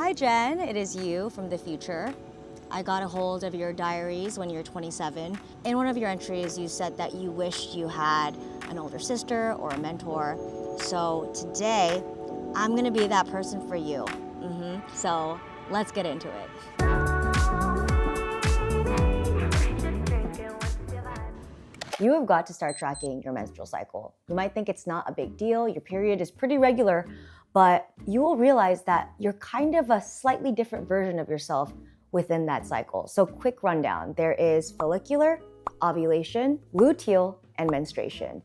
Hi Jen, it is you from the future. I got a hold of your diaries when you were 27. In one of your entries, you said that you wished you had an older sister or a mentor. So today, I'm gonna be that person for you. So let's get into it. You have got to start tracking your menstrual cycle. You might think it's not a big deal, your period is pretty regular, but you will realize that you're kind of a slightly different version of yourself within that cycle. So quick rundown, there is follicular, ovulation, luteal, and menstruation.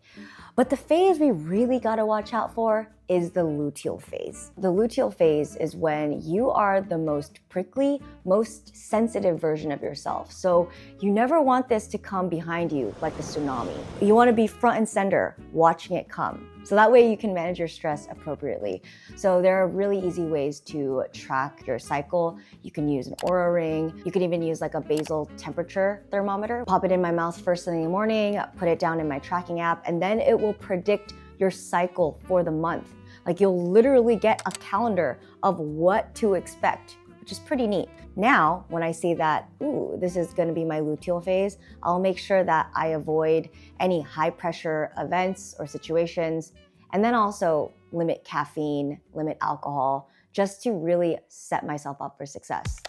But the phase we really gotta watch out for is the luteal phase. The luteal phase is when you are the most prickly, most sensitive version of yourself. So you never want this to come behind you like the tsunami. You wanna be front and center, watching it come. So that way you can manage your stress appropriately. So there are really easy ways to track your cycle. You can use an Oura ring. You can even use like a basal temperature thermometer. Pop it in my mouth first thing in the morning, put it down in my tracking app, and then it will predict your cycle for the month. Like you'll literally get a calendar of what to expect, which is pretty neat. Now, when I see that, ooh, this is gonna be my luteal phase, I'll make sure that I avoid any high pressure events or situations, and then also limit caffeine, limit alcohol, just to really set myself up for success.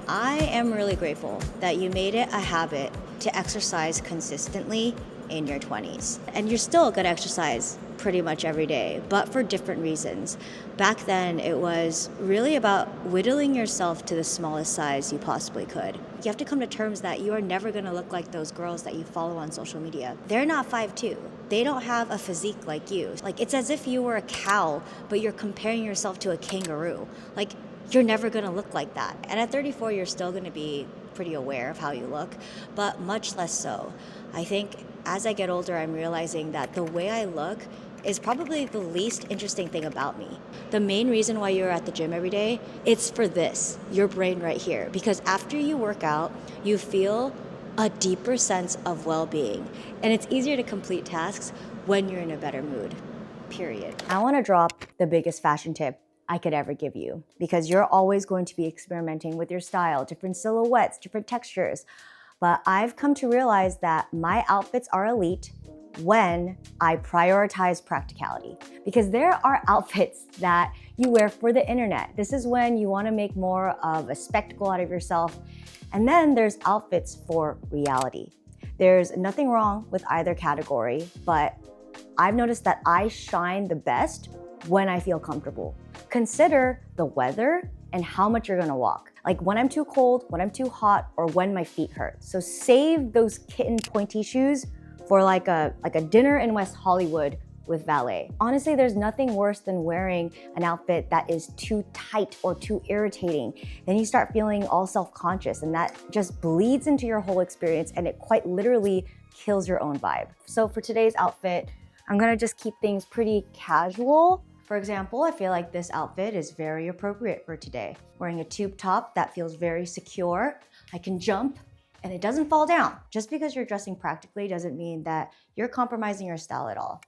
I am really grateful that you made it a habit to exercise consistently in your 20s. And you're still gonna exercise pretty much every day, but for different reasons. Back then, it was really about whittling yourself to the smallest size you possibly could. You have to come to terms that you are never gonna look like those girls that you follow on social media. They're not 5'2". They don't have a physique like you. Like, it's as if you were a cow, but you're comparing yourself to a kangaroo. Like, you're never gonna look like that. And at 34, you're still gonna be pretty aware of how you look, but much less so. I think as I get older, I'm realizing that the way I look is probably the least interesting thing about me. The main reason why you're at the gym every day, it's for this, your brain right here. Because after you work out, you feel a deeper sense of well-being. And it's easier to complete tasks when you're in a better mood, period. I wanna drop the biggest fashion tip I could ever give you, because you're always going to be experimenting with your style, different silhouettes, different textures. But I've come to realize that my outfits are elite when I prioritize practicality. Because there are outfits that you wear for the internet. This is when you wanna make more of a spectacle out of yourself. And then there's outfits for reality. There's nothing wrong with either category, but I've noticed that I shine the best when I feel comfortable. Consider the weather and how much you're gonna walk. Like when I'm too cold, when I'm too hot, or when my feet hurt. So save those kitten pointy shoes for like a dinner in West Hollywood with valet. Honestly, there's nothing worse than wearing an outfit that is too tight or too irritating. Then you start feeling all self-conscious, and that just bleeds into your whole experience, and it quite literally kills your own vibe. So for today's outfit, I'm gonna just keep things pretty casual. For example, I feel like this outfit is very appropriate for today. Wearing a tube top that feels very secure. I can jump and it doesn't fall down. Just because you're dressing practically doesn't mean that you're compromising your style at all.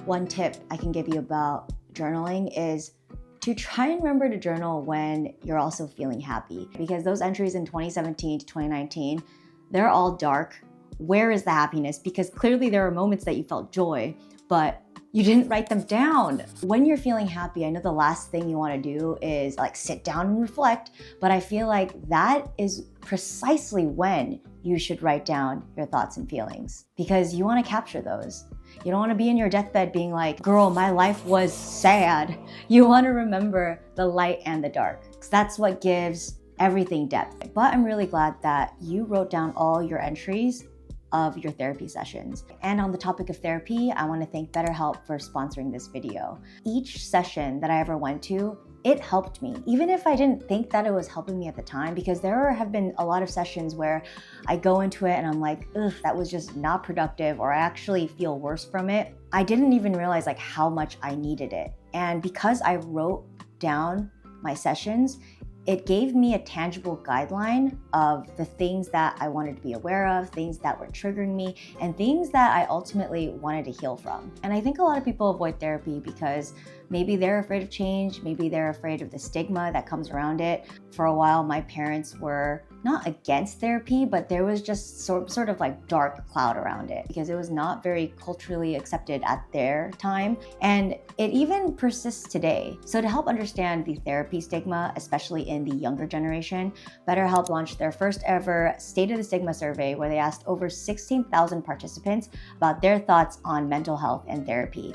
One tip I can give you about journaling is to try and remember to journal when you're also feeling happy. Because those entries in 2017 to 2019, they're all dark. Where is the happiness? Because clearly there are moments that you felt joy, but you didn't write them down. When you're feeling happy, I know the last thing you wanna do is like sit down and reflect, but I feel like that is precisely when you should write down your thoughts and feelings, because you wanna capture those. You don't wanna be in your deathbed being like, girl, my life was sad. You wanna remember the light and the dark, because that's what gives everything depth. But I'm really glad that you wrote down all your entries of your therapy sessions. And on the topic of therapy, I want to thank BetterHelp for sponsoring this video. Each session that I ever went to, it helped me, even if I didn't think that it was helping me at the time, because there have been a lot of sessions where I go into it and I'm like, ugh, that was just not productive, or I actually feel worse from it. I didn't even realize like how much I needed it. And because I wrote down my sessions, it gave me a tangible guideline of the things that I wanted to be aware of, things that were triggering me, and things that I ultimately wanted to heal from. And I think a lot of people avoid therapy because maybe they're afraid of change, maybe they're afraid of the stigma that comes around it. For a while, my parents were not against therapy, but there was just sort of like dark cloud around it because it was not very culturally accepted at their time. And it even persists today. So to help understand the therapy stigma, especially in the younger generation, BetterHelp launched their first ever State of the Stigma survey where they asked over 16,000 participants about their thoughts on mental health and therapy.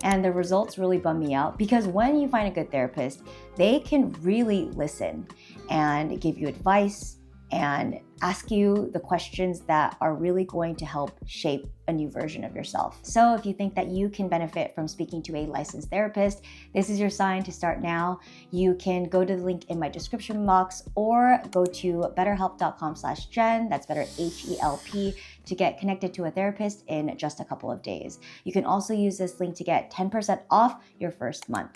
And the results really bummed me out because when you find a good therapist, they can really listen and give you advice and ask you the questions that are really going to help shape a new version of yourself. So if you think that you can benefit from speaking to a licensed therapist, this is your sign to start now. You can go to the link in my description box or go to betterhelp.com/Jenn, that's better HELP, to get connected to a therapist in just a couple of days. You can also use this link to get 10% off your first month.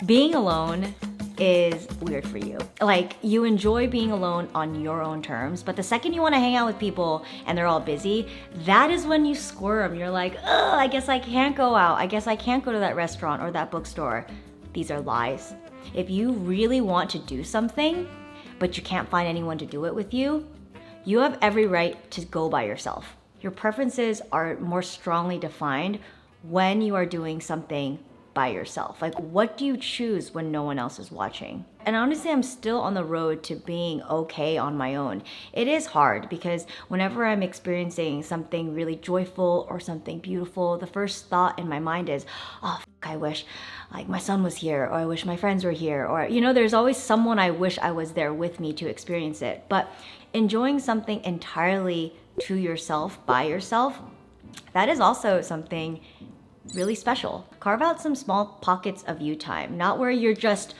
Being alone is weird for you. Like, you enjoy being alone on your own terms, but the second you want to hang out with people and they're all busy, that is when you squirm. You're like, oh, I guess I can't go out. I guess I can't go to that restaurant or that bookstore. These are lies. If you really want to do something, but you can't find anyone to do it with you, you have every right to go by yourself. Your preferences are more strongly defined when you are doing something by yourself. Like, what do you choose when no one else is watching? And honestly, I'm still on the road to being okay on my own. It is hard because whenever I'm experiencing something really joyful or something beautiful, the first thought in my mind is, oh, I wish like my son was here, or I wish my friends were here, or, you know, there's always someone I wish I was there with me to experience it. But enjoying something entirely to yourself, by yourself, that is also something really special. Carve out some small pockets of you time, not where you're just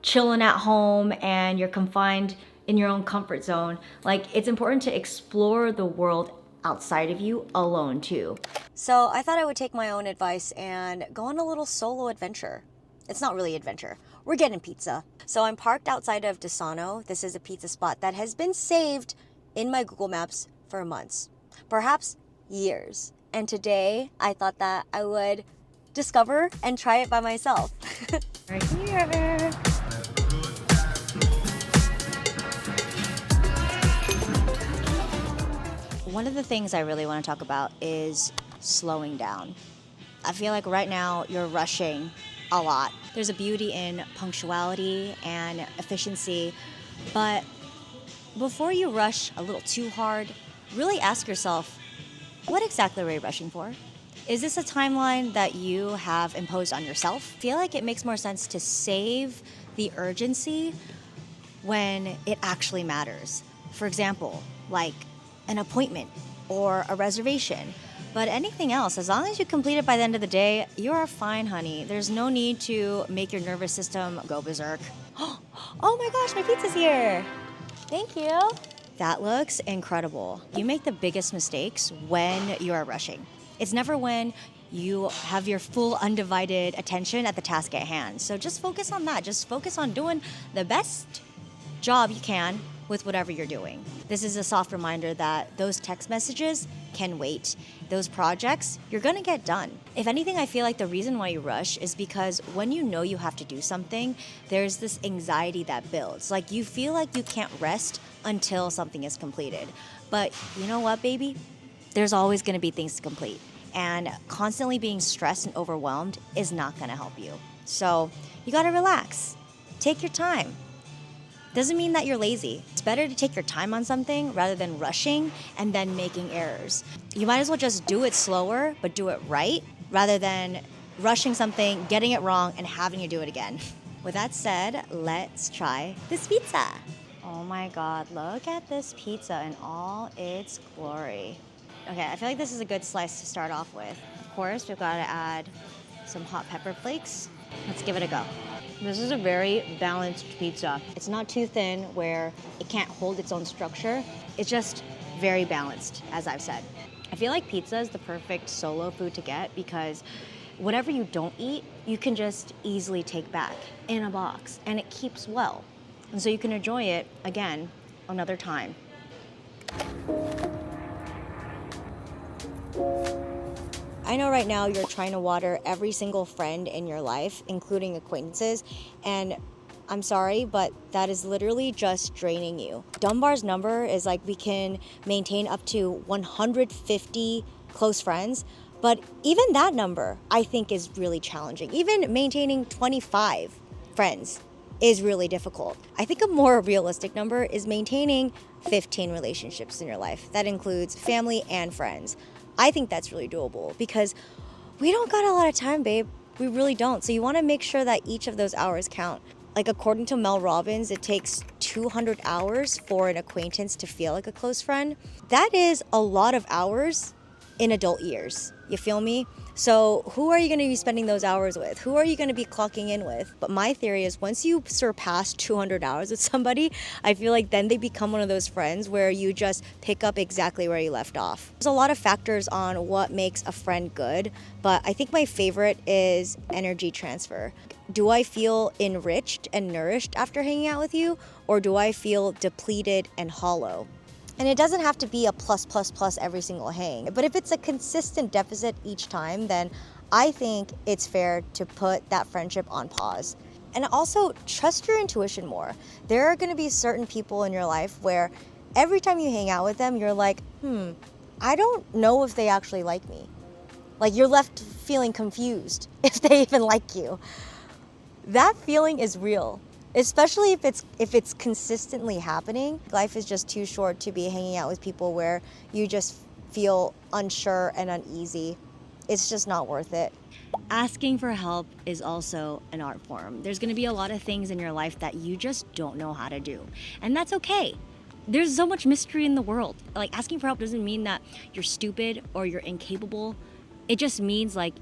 chilling at home and you're confined in your own comfort zone. Like, it's important to explore the world outside of you alone too. So I thought I would take my own advice and go on a little solo adventure. It's not really adventure. We're getting pizza. So I'm parked outside of Desano. This is a pizza spot that has been saved in my Google Maps for months, perhaps years. And today, I thought that I would discover and try it by myself. Right here. One of the things I really want to talk about is slowing down. I feel like right now you're rushing a lot. There's a beauty in punctuality and efficiency, but before you rush a little too hard, really ask yourself, what exactly are you rushing for? Is this a timeline that you have imposed on yourself? I feel like it makes more sense to save the urgency when it actually matters. For example, like an appointment or a reservation. But anything else, as long as you complete it by the end of the day, you are fine, honey. There's no need to make your nervous system go berserk. Oh my gosh, my pizza's here. Thank you. That looks incredible. You make the biggest mistakes when you are rushing. It's never when you have your full undivided attention at the task at hand. So just focus on that. Just focus on doing the best job you can with whatever you're doing. This is a soft reminder that those text messages can wait. Those projects, you're gonna get done. If anything, I feel like the reason why you rush is because when you know you have to do something, there's this anxiety that builds. Like, you feel like you can't rest until something is completed. But you know what, baby? There's always gonna be things to complete. And constantly being stressed and overwhelmed is not gonna help you. So you gotta relax. Take your time. Doesn't mean that you're lazy. It's better to take your time on something rather than rushing and then making errors. You might as well just do it slower, but do it right, rather than rushing something, getting it wrong, and having you do it again. With that said, let's try this pizza. Oh my God, look at this pizza in all its glory. Okay, I feel like this is a good slice to start off with. Of course, we've got to add some hot pepper flakes. Let's give it a go. This is a very balanced pizza. It's not too thin where it can't hold its own structure. It's just very balanced, as I've said. I feel like pizza is the perfect solo food to get because whatever you don't eat, you can just easily take back in a box, and it keeps well. And so you can enjoy it again another time. I know right now you're trying to water every single friend in your life, including acquaintances, and I'm sorry, but that is literally just draining you. Dunbar's number is like we can maintain up to 150 close friends, but even that number I think is really challenging. Even maintaining 25 friends is really difficult. I think a more realistic number is maintaining 15 relationships in your life. That includes family and friends. I think that's really doable because we don't got a lot of time, babe. We really don't. So you want to make sure that each of those hours count. Like according to Mel Robbins, it takes 200 hours for an acquaintance to feel like a close friend. That is a lot of hours in adult years. You feel me? So who are you going to be spending those hours with? Who are you going to be clocking in with? But my theory is once you surpass 200 hours with somebody, I feel like then they become one of those friends where you just pick up exactly where you left off. There's a lot of factors on what makes a friend good, but I think my favorite is energy transfer. Do I feel enriched and nourished after hanging out with you, or do I feel depleted and hollow? And it doesn't have to be a plus every single hang. But if it's a consistent deficit each time, then I think it's fair to put that friendship on pause. And also trust your intuition more. There are gonna be certain people in your life where every time you hang out with them, you're like, I don't know if they actually like me. Like you're left feeling confused if they even like you. That feeling is real. Especially if it's consistently happening. Life is just too short to be hanging out with people where you just feel unsure and uneasy. It's just not worth it. Asking for help is also an art form. There's gonna be a lot of things in your life that you just don't know how to do. And that's okay. There's so much mystery in the world. Like asking for help doesn't mean that you're stupid or you're incapable. It just means like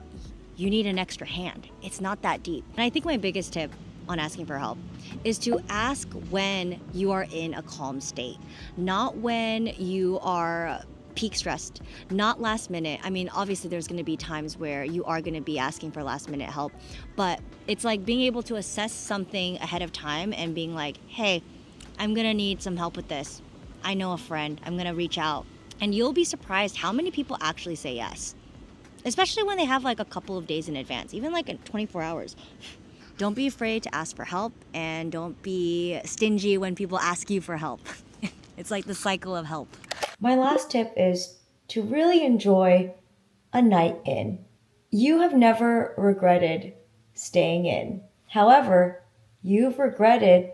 you need an extra hand. It's not that deep. And I think my biggest tip on asking for help is to ask when you are in a calm state, not when you are peak stressed, not last minute. I mean, obviously there's going to be times where you are going to be asking for last minute help, but it's like being able to assess something ahead of time and being like, hey, I'm going to need some help with this. I know a friend, I'm going to reach out. And you'll be surprised how many people actually say yes, especially when they have like a couple of days in advance, even like in 24 hours. Don't be afraid to ask for help, and don't be stingy when people ask you for help. It's like the cycle of help. My last tip is to really enjoy a night in. You have never regretted staying in. However, you've regretted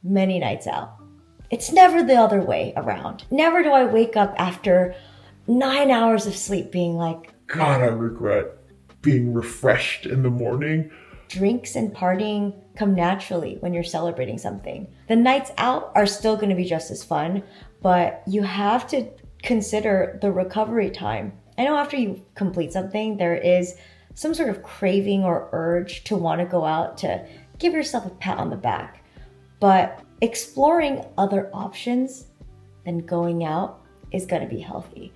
many nights out. It's never the other way around. Never do I wake up after 9 hours of sleep being like, God, I regret being refreshed in the morning. Drinks and partying come naturally when you're celebrating something. The nights out are still going to be just as fun, but you have to consider the recovery time. I know after you complete something, there is some sort of craving or urge to want to go out to give yourself a pat on the back. But exploring other options than going out is going to be healthy.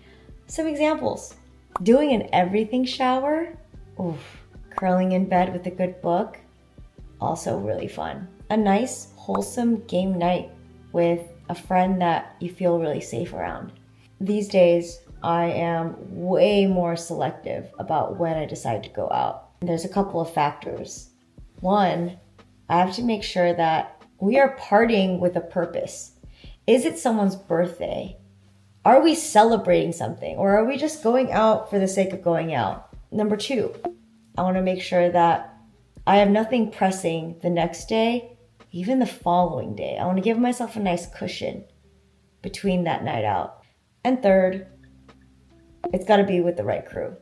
Some examples: doing an everything shower. Oof. Curling in bed with a good book, also really fun. A nice, wholesome game night with a friend that you feel really safe around. These days, I am way more selective about when I decide to go out. There's a couple of factors. One, I have to make sure that we are partying with a purpose. Is it someone's birthday? Are we celebrating something? Or are we just going out for the sake of going out? Number two, I want to make sure that I have nothing pressing the next day, even the following day. I want to give myself a nice cushion between that night out. And third, it's got to be with the right crew.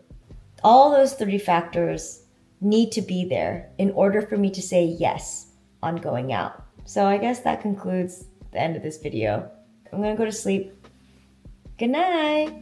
All those 3 factors need to be there in order for me to say yes on going out. So I guess that concludes the end of this video. I'm going to go to sleep. Good night.